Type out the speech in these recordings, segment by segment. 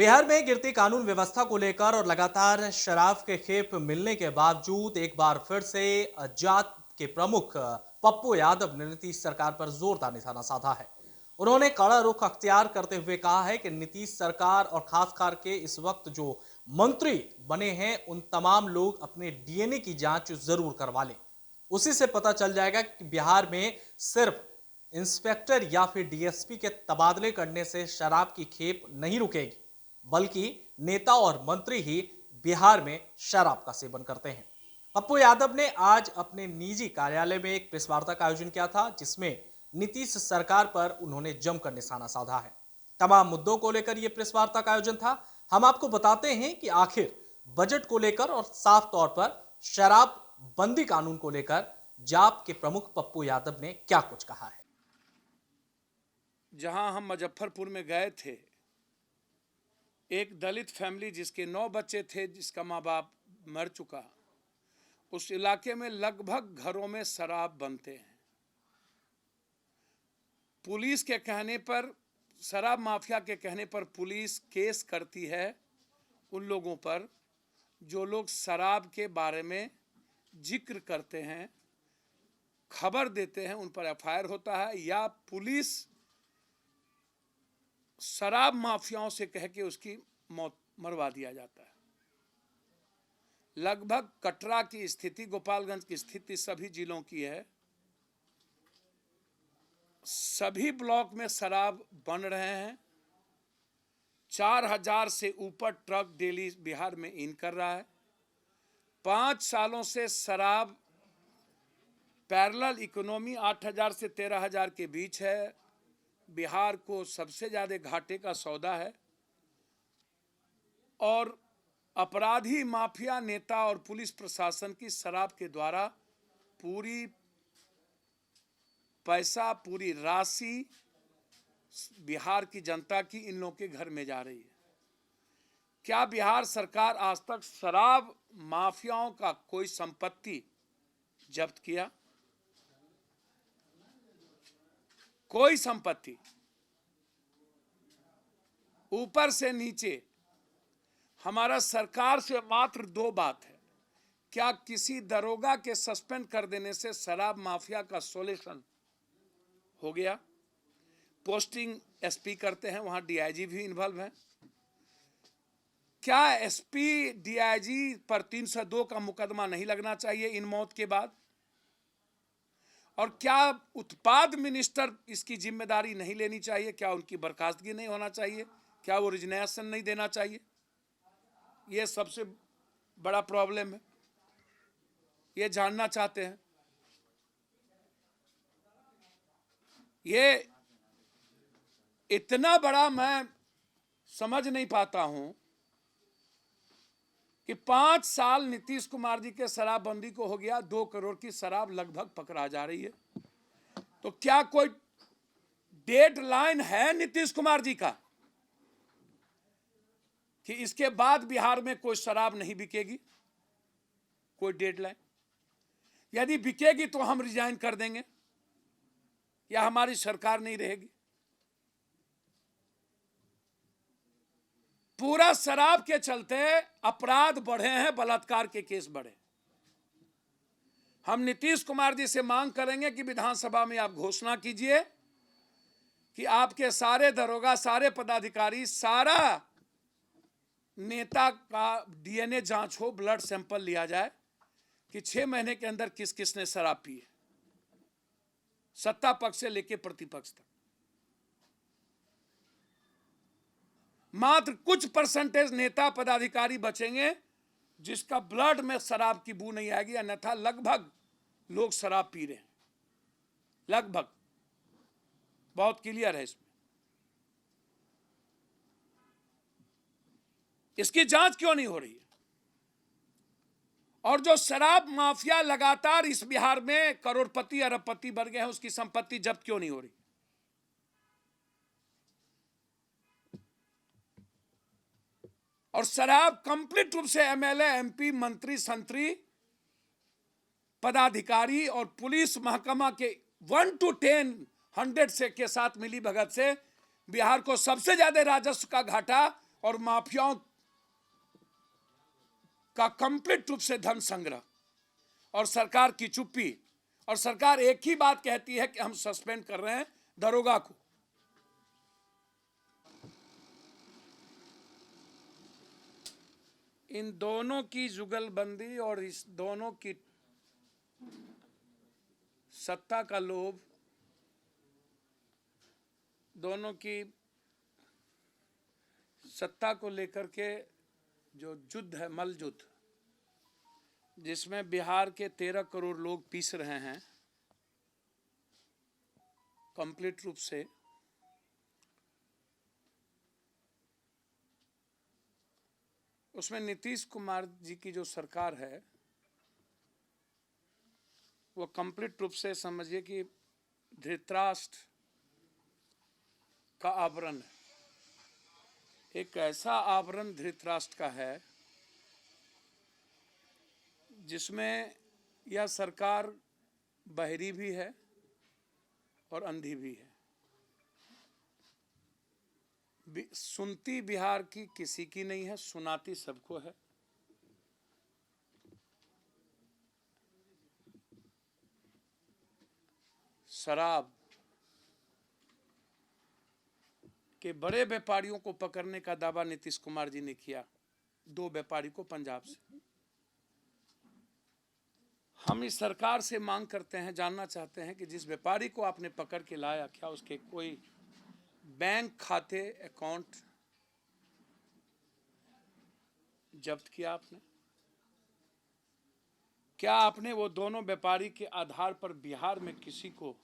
बिहार में गिरती कानून व्यवस्था को लेकर और लगातार शराब के खेप मिलने के बावजूद एक बार फिर से जाट के प्रमुख पप्पू यादव ने नीतीश सरकार पर जोरदार निशाना साधा है। उन्होंने कड़ा रुख अख्तियार करते हुए कहा है कि नीतीश सरकार और खासकर के इस वक्त जो मंत्री बने हैं उन तमाम लोग अपने डीएनए की जांच जरूर करवा लें। उसी से पता चल जाएगा कि बिहार में सिर्फ इंस्पेक्टर या फिर डीएसपी के तबादले करने से शराब की खेप नहीं रुकेगी, बल्कि नेता और मंत्री ही बिहार में शराब का सेवन करते हैं। पप्पू यादव ने आज अपने निजी कार्यालय में एक प्रेस वार्ता का आयोजन किया था, जिसमें नीतीश सरकार पर उन्होंने जमकर निशाना साधा है। तमाम मुद्दों को लेकर यह प्रेस वार्ता का आयोजन था। हम आपको बताते हैं कि आखिर बजट को लेकर और साफ तौर पर शराब बंदी कानून को लेकर जाप के प्रमुख पप्पू यादव ने क्या कुछ कहा है। जहां हम मुजफ्फरपुर में गए थे, एक दलित फैमिली जिसके 9 बच्चे थे, जिसका माँ बाप मर चुका, उस इलाके में लगभग घरों में शराब बनते हैं। पुलिस के कहने पर, शराब माफिया के कहने पर पुलिस केस करती है उन लोगों पर जो लोग शराब के बारे में जिक्र करते हैं, खबर देते हैं, उन पर एफआईआर होता है, या पुलिस शराब माफियाओं से कह के उसकी मौत मरवा दिया जाता है। लगभग कटरा की स्थिति, गोपालगंज की स्थिति सभी जिलों की है। सभी ब्लॉक में शराब बन रहे हैं। 4000 से ऊपर ट्रक डेली बिहार में इन कर रहा है। 5 सालों से शराब पैरेलल इकोनॉमी 8000 से 13000 के बीच है। बिहार को सबसे ज्यादा घाटे का सौदा है और अपराधी माफिया नेता और पुलिस प्रशासन की शराब के द्वारा पूरी पैसा, पूरी राशि बिहार की जनता की इन लोगों के घर में जा रही है। क्या बिहार सरकार आज तक शराब माफियाओं का कोई संपत्ति जब्त किया? कोई संपत्ति। ऊपर से नीचे हमारा सरकार से मात्र 2 बात है। क्या किसी दरोगा के सस्पेंड कर देने से शराब माफिया का सॉल्यूशन हो गया? पोस्टिंग एसपी करते हैं, वहां डीआईजी भी इन्वॉल्व है। क्या एसपी डीआईजी पर 302 का मुकदमा नहीं लगना चाहिए इन मौत के बाद? और क्या उत्पाद मिनिस्टर इसकी जिम्मेदारी नहीं लेनी चाहिए? क्या उनकी बर्खास्तगी नहीं होना चाहिए? क्या वो रिजिग्नेशन नहीं देना चाहिए? ये सबसे बड़ा प्रॉब्लम है। ये जानना चाहते हैं। ये इतना बड़ा मैं समझ नहीं पाता हूं कि 5 साल नीतीश कुमार जी के शराबबंदी को हो गया, 2 करोड़ की शराब लगभग पकड़ा जा रही है। तो क्या कोई डेडलाइन है नीतीश कुमार जी का कि इसके बाद बिहार में कोई शराब नहीं बिकेगी? कोई डेडलाइन? यदि बिकेगी तो हम रिजाइन कर देंगे या हमारी सरकार नहीं रहेगी। पूरा शराब के चलते अपराध बढ़े हैं, बलात्कार के केस बढ़े। हम नीतीश कुमार जी से मांग करेंगे कि विधानसभा में आप घोषणा कीजिए कि आपके सारे दरोगा, सारे पदाधिकारी, सारा नेता का डीएनए जांच हो, ब्लड सैंपल लिया जाए कि 6 महीने के अंदर किस किस ने शराब पी है, सत्ता पक्ष से लेकर प्रतिपक्ष तक। मात्र कुछ परसेंटेज नेता पदाधिकारी बचेंगे जिसका ब्लड में शराब की बू नहीं आएगी, अन्यथा लगभग लोग शराब पी रहे हैं। लगभग, बहुत क्लियर है इसमें। इसकी जांच क्यों नहीं हो रही है? और जो शराब माफिया लगातार इस बिहार में करोड़पति अरबपति बन गए हैं, उसकी संपत्ति जब्त क्यों नहीं हो रही? और शराब कंप्लीट रूप से एमएलए, एमपी, मंत्री, संतरी, पदाधिकारी और पुलिस महकमा के 1 to 10 100 से के साथ मिली भगत से बिहार को सबसे ज्यादा राजस्व का घाटा और माफियाओं का कंप्लीट रूप से धन संग्रह और सरकार की चुप्पी, और सरकार एक ही बात कहती है कि हम सस्पेंड कर रहे हैं दरोगा को। इन दोनों की जुगलबंदी और इस दोनों की सत्ता का लोभ, दोनों की सत्ता को लेकर के जो युद्ध है, मल युद्ध, जिसमें बिहार के 13 करोड़ लोग पीस रहे हैं कंप्लीट रूप से, उसमें नीतीश कुमार जी की जो सरकार है वो कंप्लीट रूप से समझिए कि धृतराष्ट्र का आवरण है। एक ऐसा आवरण धृतराष्ट्र का है जिसमें यह सरकार बहरी भी है और अंधी भी है। सुनती बिहार की किसी की नहीं है, सुनाती सबको है। शराब के बड़े व्यापारियों को पकड़ने का दावा नीतीश कुमार जी ने किया, 2 व्यापारी को पंजाब से। हम इस सरकार से मांग करते हैं, जानना चाहते हैं कि जिस व्यापारी को आपने पकड़ के लाया, क्या उसके कोई बैंक खाते, अकाउंट जब्त किया आपने? क्या आपने वो दोनों व्यापारी के आधार पर बिहार में किसी को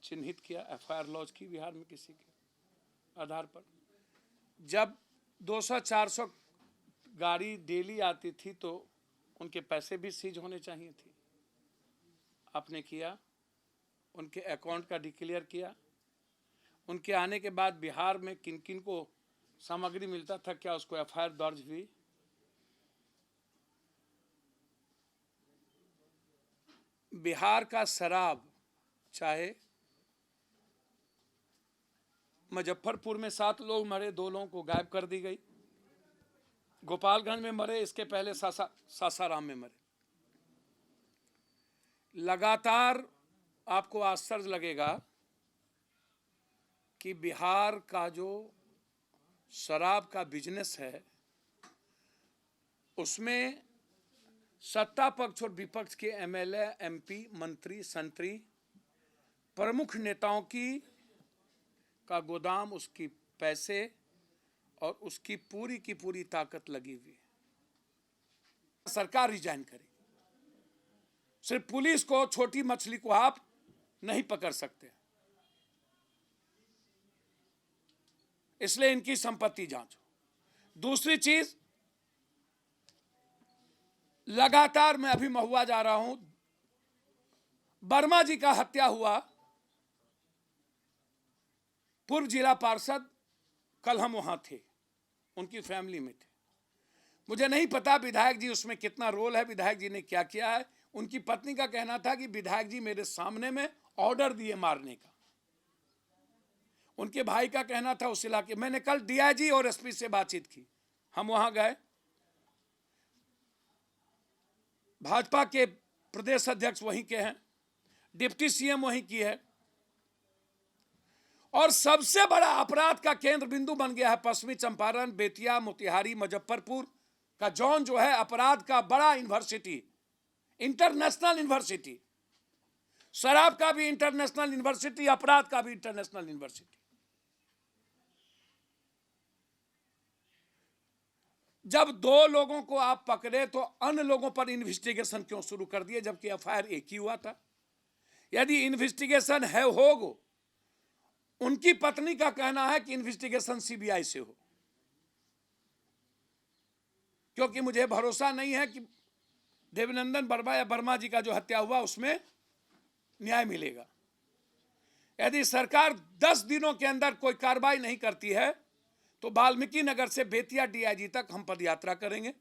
चिन्हित किया, एफआईआर लॉन्च की बिहार में किसी के आधार पर? जब 200-400 गाड़ी डेली आती थी तो उनके पैसे भी सीज होने चाहिए थे, आपने किया? उनके अकाउंट का डिक्लेयर किया? उनके आने के बाद बिहार में किन किन को सामग्री मिलता था, क्या उसको एफआईआर दर्ज हुई? बिहार का शराब, चाहे मुजफ्फरपुर में 7 लोग मरे, 2 लोगों को गायब कर दी गई, गोपालगंज में मरे, इसके पहले सासाराम में मरे। लगातार आपको आश्चर्य लगेगा कि बिहार का जो शराब का बिजनेस है उसमें सत्ता पक्ष और विपक्ष के एमएलए, एमपी, मंत्री, संतरी, प्रमुख नेताओं का गोदाम, उसकी पैसे और उसकी पूरी ताकत लगी हुई है। सरकार रिजाइन करे, सिर्फ पुलिस को, छोटी मछली को आप नहीं पकड़ सकते, इसलिए इनकी संपत्ति जांचो। दूसरी चीज, लगातार मैं अभी महुआ जा रहा हूं, वर्मा जी का हत्या हुआ, पूर्व जिला पार्षद, कल हम वहां थे, उनकी फैमिली में थे। मुझे नहीं पता विधायक जी उसमें कितना रोल है, विधायक जी ने क्या किया है। उनकी पत्नी का कहना था कि विधायक जी मेरे सामने में ऑर्डर दिए मारने का। उनके भाई का कहना था उस इलाके, मैंने कल डीआईजी और एसपी से बातचीत की, हम वहां गए, भाजपा के प्रदेश अध्यक्ष वहीं के हैं, डिप्टी सीएम वहीं की है, और सबसे बड़ा अपराध का केंद्र बिंदु बन गया है पश्चिमी चंपारण, बेतिया, मोतिहारी, मुजफ्फरपुर का जोन जो है अपराध का बड़ा यूनिवर्सिटी, इंटरनेशनल यूनिवर्सिटी, शराब का भी इंटरनेशनल यूनिवर्सिटी, अपराध का भी इंटरनेशनल यूनिवर्सिटी। जब 2 लोगों को आप पकड़े तो अन्य लोगों पर इन्वेस्टिगेशन क्यों शुरू कर दिए, जबकि एफआईआर एक ही हुआ था? यदि इन्वेस्टिगेशन है होगा, उनकी पत्नी का कहना है कि इन्वेस्टिगेशन सीबीआई से हो, क्योंकि मुझे भरोसा नहीं है कि देवनंदन वर्मा या वर्मा जी का जो हत्या हुआ उसमें न्याय मिलेगा। यदि सरकार 10 दिनों के अंदर कोई कार्रवाई नहीं करती है तो वाल्मीकि नगर से बेतिया डीआईजी तक हम पदयात्रा करेंगे।